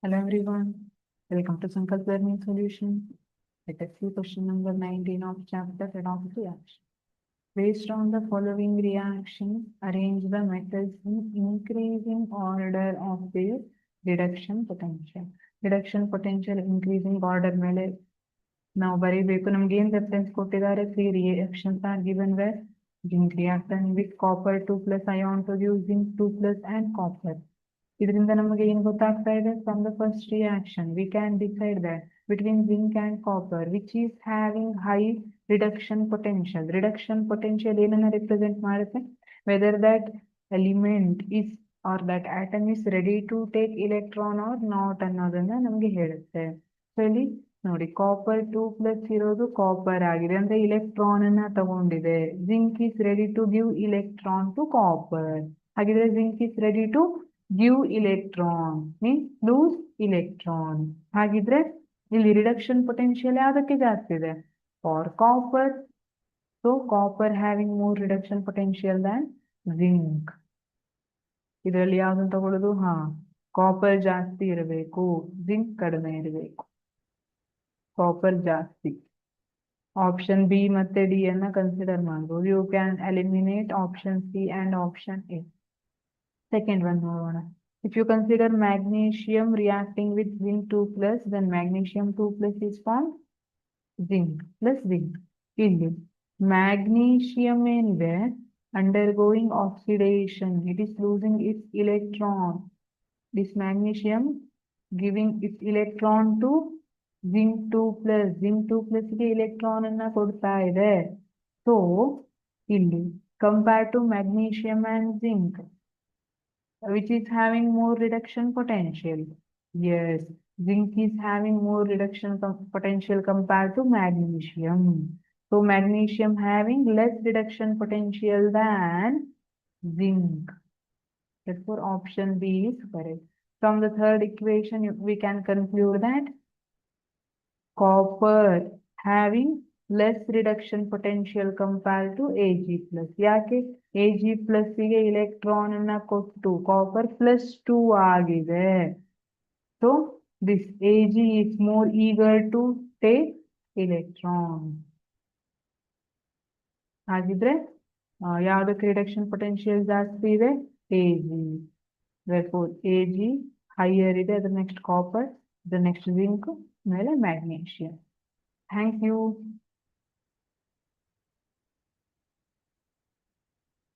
Hello everyone, welcome to Sankalp Learning Solution. Let us see question number 19 of chapter Redox reaction. Based on the following reactions, arrange the metals in increasing order of their reduction potential. Reduction potential increasing order ಮೇಲೆ ನಾವು ಬರೀಬೇಕು. ನಮ್ಗೆ ಏನ್ reference ಕೊಟ್ಟಿದ್ದಾರೆ? 3 reactions are given where zinc reactant with copper 2 plus ion to give zinc 2 plus and copper. ಇದರಿಂದ ನಮಗೆ ಏನು ಗೊತ್ತಾಗ್ತಾ ಇದೆ? From the first reaction we can decide that between zinc and copper which is having high reduction potential. Reduction potential ಏನನ್ನ represent ಮಾಡುತ್ತೆ? Whether that element is or that atom is ready to take electron or not ಅನ್ನೋದನ್ನ ನಮಗೆ ಹೇಳುತ್ತೆ. So ಇಲ್ಲಿ ನೋಡಿ, copper 2 plus ಇರೋದು copper ಆಗಿದೆ ಅಂದ್ರೆ ಇಲೆಕ್ಟ್ರಾನ್ ಅನ್ನ ತಗೊಂಡಿದೆ. Zinc is ready to give electron to copper. ಹಾಗಿದ್ರೆ zinc is ready to give electron means lose electron. ಹಾಗಿದ್ರೆ ಇಲ್ಲಿ ರಿಡಕ್ಷನ್ ಪೊಟೆನ್ಶಿಯಲ್ ಯಾವ್ದಕ್ಕೆ ಜಾಸ್ತಿ ಇದೆ? For copper. So copper having more reduction potential than zinc. ಇದರಲ್ಲಿ ಯಾವ್ದನ್ನ ತಗೊಳ್ಳೋದು? ಕಾಪರ್ ಜಾಸ್ತಿ ಇರಬೇಕು, ಜಿಂಕ್ ಕಡಿಮೆ ಇರಬೇಕು. ಕಾಪರ್ ಜಾಸ್ತಿ. ಆಪ್ಷನ್ ಬಿ ಮತ್ತೆ ಡಿ ಅನ್ನ ಕನ್ಸಿಡರ್ ಮಾಡಬಹುದು. You can eliminate option C and option A. Second one ನೋಡೋಣ. If you consider magnesium reacting with zinc 2 plus, then magnesium 2 plus is formed zinc plus zinc. ಇಲ್ಲಿ magnesium ಏನಿದೆ, undergoing oxidation, it is losing its electron. This magnesium giving its electron to zinc 2 plus. zinc 2 plus ಗೆ electron ಅನ್ನ ಕೊಡ್ತಾ ಇದೆ. So ಇಲ್ಲಿ compared to magnesium and zinc, which is having more reduction potential? Yes, zinc is having more reduction potential compared to magnesium. So magnesium having less reduction potential than zinc. Therefore option B is correct. From the third equation we can conclude that copper having less reduction potential compared to Ag plus. ಯಾಕೆ? Ag plus ಗೆ electron ಅನ್ನ ಕೊಟ್ಟು copper plus 2 ಆಗಿದೆ. So this Ag is more eager to take electron. ಹಾಗಿದ್ರೆ ಯಾವ್ದಕ್ಕೆ reduction potential ಜಾಸ್ತಿ ಇದೆ? Ag. Therefore Ag higher ಇದೆ. ಅದ್ರ ನೆಕ್ಸ್ಟ್ ಕಾಪರ್, ಅದ್ರ ನೆಕ್ಸ್ಟ್ ಜಿಂಕ್, ಮೇಲೆ ಮ್ಯಾಗ್ನೀಷಿಯಂ. Thank you.